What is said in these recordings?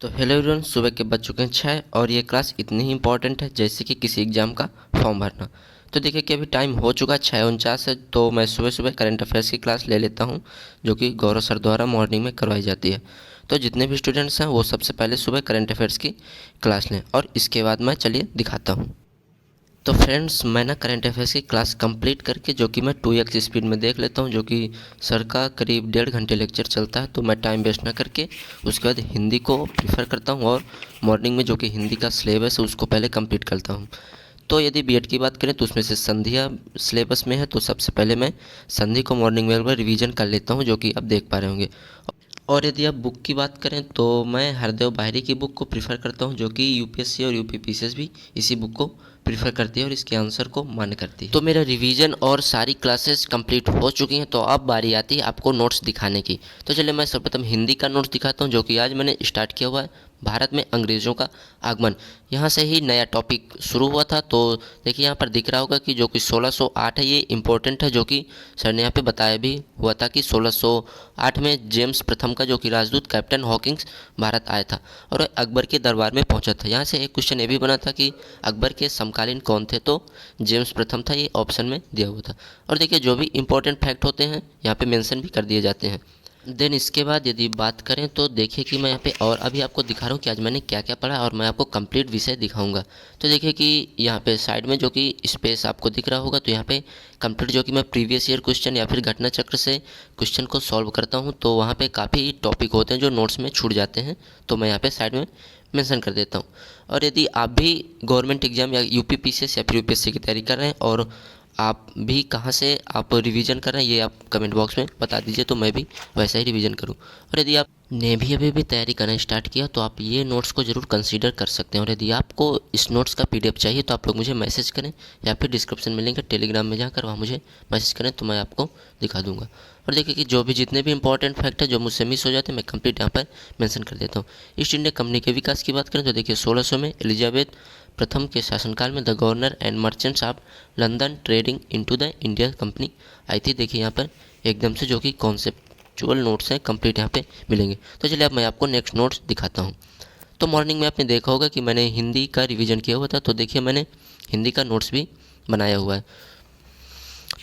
तो hello everyone, सुबह के बज चुके हैं 6 और ये क्लास इतनी ही इंपॉर्टेंट है जैसे कि किसी एग्ज़ाम का फॉर्म भरना। तो देखिए कि अभी टाइम हो चुका है 6:49 है, तो मैं सुबह सुबह करंट अफेयर्स की क्लास ले लेता हूँ जो कि गौरव सर द्वारा मॉर्निंग में करवाई जाती है। तो जितने भी स्टूडेंट्स हैं वो सबसे पहले सुबह करंट अफेयर्स की क्लास लें और इसके बाद मैं चलिए दिखाता हूँ। तो फ्रेंड्स, मैं ना करंट अफेयर्स की क्लास कंप्लीट करके जो कि मैं 2x स्पीड में देख लेता हूँ, जो कि सर का करीब 1.5 घंटे लेक्चर चलता है, तो मैं टाइम वेस्ट ना करके उसके बाद हिंदी को प्रीफर करता हूँ और मॉर्निंग में जो कि हिंदी का सिलेबस है उसको पहले कंप्लीट करता हूँ। तो यदि बीएड की बात करें तो उसमें से संधिया सिलेबस में है, तो सबसे पहले मैं संधि को मॉर्निंग में एक बार रिवीजन कर लेता हूँ, जो कि आप देख पा रहे होंगे। और यदि आप बुक की बात करें तो मैं हरदेव बाहरी की बुक को प्रीफ़र करता हूं, जो कि यूपीएससी और यूपीपीसीएस भी इसी बुक को प्रीफ़र करती है और इसके आंसर को मान्य करती है। तो मेरा रिवीजन और सारी क्लासेस कंप्लीट हो चुकी हैं, तो अब बारी आती है आपको नोट्स दिखाने की। तो चलिए मैं सर्वप्रथम हिंदी का नोट्स दिखाता हूं, जो कि आज मैंने स्टार्ट किया हुआ है। भारत में अंग्रेज़ों का आगमन, यहाँ से ही नया टॉपिक शुरू हुआ था। तो देखिए यहाँ पर दिख रहा होगा कि जो कि 1608 है, ये इम्पोर्टेंट है, जो कि सर ने यहाँ पे बताया भी हुआ था कि 1608 में जेम्स प्रथम का जो कि राजदूत कैप्टन हॉकिंस भारत आया था और वह अकबर के दरबार में पहुंचा था। यहाँ से एक क्वेश्चन ये भी बना था कि अकबर के समकालीन कौन थे, तो जेम्स प्रथम था, ये ऑप्शन में दिया हुआ था। और देखिए जो भी इंपॉर्टेंट फैक्ट होते हैं यहाँ पे मेंशन भी कर दिए जाते हैं। देन इसके बाद यदि बात करें तो देखिए कि मैं यहाँ पे और अभी आपको दिखा रहा हूँ कि आज मैंने क्या क्या पढ़ा और मैं आपको कंप्लीट विषय दिखाऊंगा। तो देखिए कि यहाँ पे साइड में जो कि स्पेस आपको दिख रहा होगा, तो यहाँ पे कंप्लीट जो कि मैं प्रीवियस ईयर क्वेश्चन या फिर घटना चक्र से क्वेश्चन को सॉल्व करता हूँ, तो वहाँ पे काफ़ी टॉपिक होते हैं जो नोट्स में छूट जाते हैं, तो मैं यहाँ पे साइड में मेंशन कर देता हूँ। और यदि आप भी गवर्नमेंट एग्जाम या यूपीपीसीएस या फिर यूपीएससी की तैयारी कर रहे हैं और आप भी कहाँ से आप रिवीजन कर रहे हैं, ये आप कमेंट बॉक्स में बता दीजिए, तो मैं भी वैसा ही रिवीजन करूँ। और यदि आप ने भी अभी भी तैयारी करना स्टार्ट किया तो आप ये नोट्स को ज़रूर कंसीडर कर सकते हैं। और यदि आपको इस नोट्स का पीडीएफ चाहिए तो आप लोग मुझे मैसेज करें या फिर डिस्क्रिप्शन में लिंक है टेलीग्राम में, जाकर वहाँ मुझे मैसेज करें तो मैं आपको दिखा दूँगा। और देखिए कि जो भी जितने भी इंपॉर्टेंट फैक्ट है जो मुझसे मिस हो जाते हैं मैं कंप्लीट यहाँ पर मेंशन कर देता हूँ। ईस्ट इंडिया कंपनी के विकास की बात करें तो देखिए 1600 में एलिजाबेथ प्रथम के शासनकाल में the governor and merchants of London trading into the India company आई थी। देखिए यहाँ पर एकदम से जो कि कॉन्सेप्चुअल नोट्स हैं कंप्लीट यहाँ पे मिलेंगे। तो चलिए अब मैं आपको नेक्स्ट नोट्स दिखाता हूँ। तो मॉर्निंग में आपने देखा होगा कि मैंने हिंदी का रिवीजन किया हुआ था, तो देखिए मैंने हिंदी का नोट्स भी बनाया हुआ है।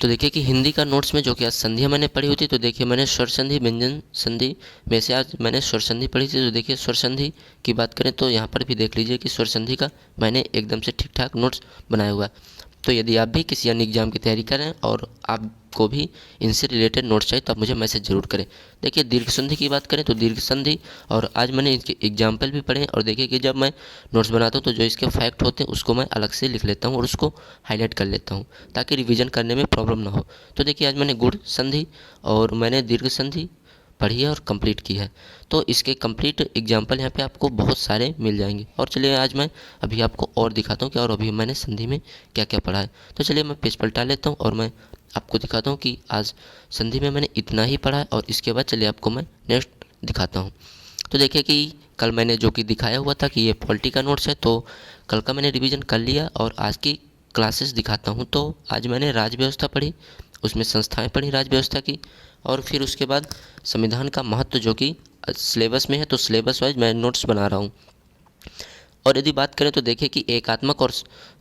तो देखिए कि हिंदी का नोट्स में जो कि आज संधियाँ मैंने पढ़ी हुई थी, तो देखिए मैंने स्वर संधि व्यंजन संधि में से आज मैंने स्वर संधि पढ़ी थी। तो देखिए स्वर संधि की बात करें तो यहाँ पर भी देख लीजिए कि स्वर संधि का मैंने एकदम से ठीक ठाक नोट्स बनाया हुआ है। तो यदि आप भी किसी अन्य एग्जाम की तैयारी करें और आपको भी इनसे रिलेटेड नोट्स चाहिए तो आप मुझे मैसेज जरूर करें। देखिए दीर्घ संधि की बात करें तो दीर्घ संधि, और आज मैंने इसके एग्जाम्पल भी पढ़े हैं। और देखिए कि जब मैं नोट्स बनाता हूँ तो जो इसके फैक्ट होते हैं उसको मैं अलग से लिख लेता हूँ और उसको हाईलाइट कर लेता हूँ ताकि रिवीजन करने में प्रॉब्लम ना हो। तो देखिए आज मैंने गुण संधि और मैंने दीर्घ संधि पढ़ी है और कंप्लीट की है, तो इसके कंप्लीट एग्जाम्पल यहाँ पे आपको बहुत सारे मिल जाएंगे। और चलिए आज मैं अभी आपको और दिखाता हूँ कि और अभी मैंने संधि में क्या क्या पढ़ा है। तो चलिए मैं पेज पलटा लेता हूँ और मैं आपको दिखाता हूँ कि आज संधि में मैंने इतना ही पढ़ा है। और इसके बाद चलिए आपको मैं नेक्स्ट दिखाता हूँ। तो देखिए कि कल मैंने जो कि दिखाया हुआ था कि ये पॉलिटी का नोट्स है, तो कल का मैंने रिवीजन कर लिया और आज की क्लासेस दिखाता हूँ। तो आज मैंने राज्य व्यवस्था पढ़ी, उसमें संस्थाएं पढ़ी राज्य व्यवस्था की, और फिर उसके बाद संविधान का महत्व जो कि सिलेबस में है, तो सिलेबस वाइज मैं नोट्स बना रहा हूँ। और यदि बात करें तो देखिए कि एकात्मक और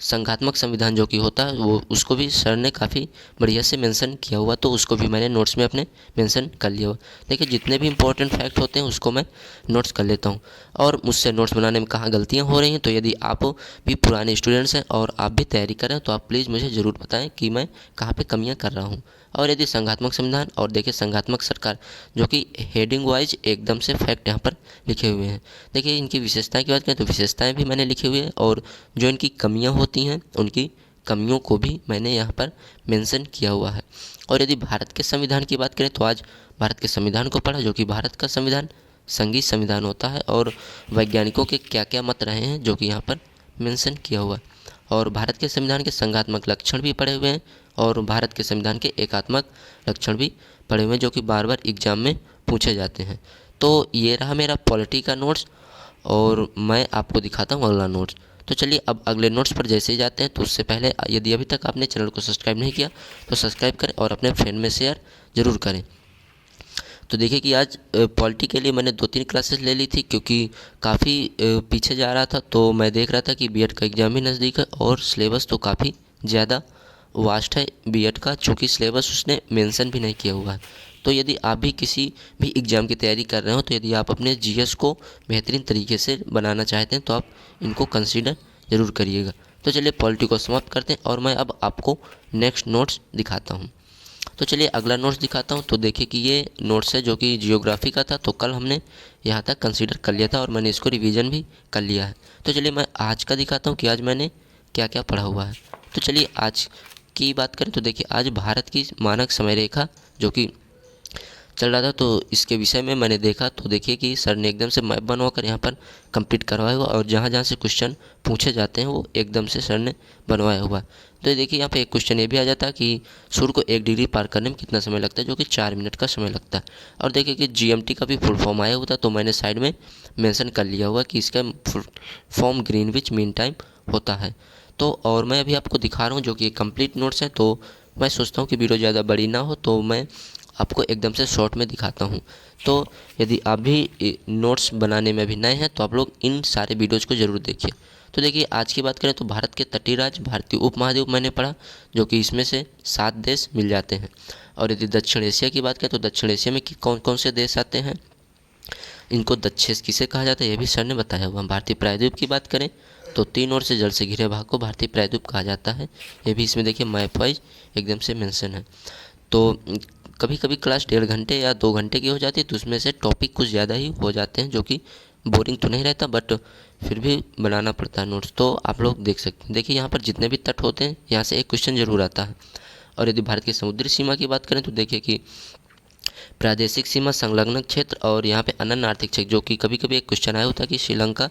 संघात्मक संविधान जो कि होता है वो उसको भी सर ने काफ़ी बढ़िया से मेंशन किया हुआ, तो उसको भी मैंने नोट्स में अपने मेंशन कर लिया हुआ। देखिए जितने भी इंपॉर्टेंट फैक्ट होते हैं उसको मैं नोट्स कर लेता हूँ। और मुझसे नोट्स बनाने में कहाँ गलतियाँ हो रही हैं, तो यदि आप भी पुराने स्टूडेंट्स हैं और आप भी तैयारी कर रहे हैं तो आप प्लीज़ मुझे ज़रूर बताएँ कि मैं कहाँ पर कमियाँ कर रहा हूँ। और यदि संघात्मक संविधान और देखिए संघात्मक सरकार, जो कि हेडिंग वाइज एकदम से फैक्ट यहाँ पर लिखे हुए हैं। देखिए इनकी विशेषताएं की बात करें तो विशेषताएं भी मैंने लिखी हुई है और जो इनकी कमियां होती हैं उनकी कमियों को भी मैंने यहाँ पर मेंशन किया हुआ है। और यदि भारत के संविधान की बात करें तो आज भारत के संविधान को पढ़ा, जो कि भारत का संविधान संघीय संविधान होता है, और वैज्ञानिकों के क्या क्या मत रहे हैं जो कि यहाँ पर मेंशन किया हुआ है। और भारत के संविधान के संघात्मक लक्षण भी पढ़े हुए हैं और भारत के संविधान के एकात्मक लक्षण भी पढ़े हुए हैं, जो कि बार बार एग्जाम में पूछे जाते हैं। तो ये रहा मेरा पॉलिटी का नोट्स और मैं आपको दिखाता हूँ अगला नोट्स। तो चलिए अब अगले नोट्स पर जैसे ही जाते हैं, तो उससे पहले यदि अभी तक आपने चैनल को सब्सक्राइब नहीं किया तो सब्सक्राइब करें और अपने फ्रेंड में शेयर ज़रूर करें। तो देखिए कि आज पॉलिटी के लिए मैंने 2-3 क्लासेस ले ली थी, क्योंकि काफ़ी पीछे जा रहा था। तो मैं देख रहा था कि बीएड का एग्ज़ाम भी नज़दीक है और सिलेबस तो काफ़ी ज़्यादा वास्ट है बीएड का, चूँकि सिलेबस उसने मेंशन भी नहीं किया हुआ है। तो यदि आप भी किसी भी एग्ज़ाम की तैयारी कर रहे हो, तो यदि आप अपने जीएस को बेहतरीन तरीके से बनाना चाहते हैं तो आप इनको कंसीडर ज़रूर करिएगा। तो चलिए पॉलिटी को समाप्त करते हैं और मैं अब आपको नेक्स्ट नोट्स दिखाता हूँ। तो चलिए अगला नोट्स दिखाता हूँ। तो देखिए कि ये नोट्स है जो कि जियोग्राफी का था। तो कल हमने यहाँ तक कंसीडर कर लिया था और मैंने इसको रिवीजन भी कर लिया है। तो चलिए मैं आज का दिखाता हूँ कि आज मैंने क्या क्या पढ़ा हुआ है। तो चलिए आज की बात करें तो देखिए आज भारत की मानक समय रेखा जो कि चल रहा था, तो इसके विषय में मैंने देखा। तो देखिए कि सर ने एकदम से मैप बनवा कर यहाँ पर कंप्लीट करवाया हुआ और जहाँ जहाँ से क्वेश्चन पूछे जाते हैं वो एकदम से सर ने बनवाया हुआ। तो ये देखिए यहाँ पे एक क्वेश्चन ये भी आ जाता है कि सूर्य को 1 डिग्री पार करने में कितना समय लगता है, जो कि 4 मिनट का समय लगता है। और देखिए कि जीएमटी का भी फुल फॉर्म आया हुआ था, तो मैंने साइड में मेंशन कर लिया हुआ कि इसका full form Greenwich mean time होता है। तो और मैं अभी आपको दिखा रहा हूँ जो कि कंप्लीट नोट्स हैं। तो मैं सोचता हूँ कि वीडियो ज़्यादा बड़ी ना हो, तो मैं आपको एकदम से शॉर्ट में दिखाता हूँ। तो यदि आप भी नोट्स बनाने में भी नए हैं तो आप लोग इन सारे वीडियोज़ को ज़रूर देखिए। तो देखिए आज की बात करें तो भारत के तटीय राज्य भारतीय उपमहाद्वीप मैंने पढ़ा, जो कि इसमें से 7 देश मिल जाते हैं। और यदि दक्षिण एशिया की बात करें तो दक्षिण एशिया में कौन कौन से देश आते हैं, इनको दक्षेस किसे कहा जाता है, ये भी सर ने बताया हुआ। भारतीय प्रायद्वीप की बात करें तो 3 ओर से जल से घिरे भाग को भारतीय प्रायद्वीप कहा जाता है। ये भी इसमें देखिए मैप वाइज एकदम से मेंशन है। तो कभी कभी क्लास 1.5 घंटे या 2 घंटे की हो जाती है, तो उसमें से टॉपिक कुछ ज़्यादा ही हो जाते हैं, जो कि बोरिंग तो नहीं रहता बट फिर भी बनाना पड़ता है नोट्स। तो आप लोग देख सकते हैं। देखिए यहाँ पर जितने भी तट होते हैं यहाँ से एक क्वेश्चन ज़रूर आता है। और यदि भारत की समुद्री सीमा की बात करें तो देखिए कि प्रादेशिक सीमा, संलग्न क्षेत्र और यहाँ पे अनन्य आर्थिक क्षेत्र, जो कि कभी कभी एक क्वेश्चन आया होता है कि श्रीलंका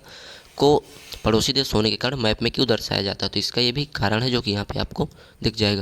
को पड़ोसी देश होने के कारण मैप में क्यों दर्शाया जाता है। तो इसका ये भी कारण है जो कि यहाँ पे आपको दिख जाएगा।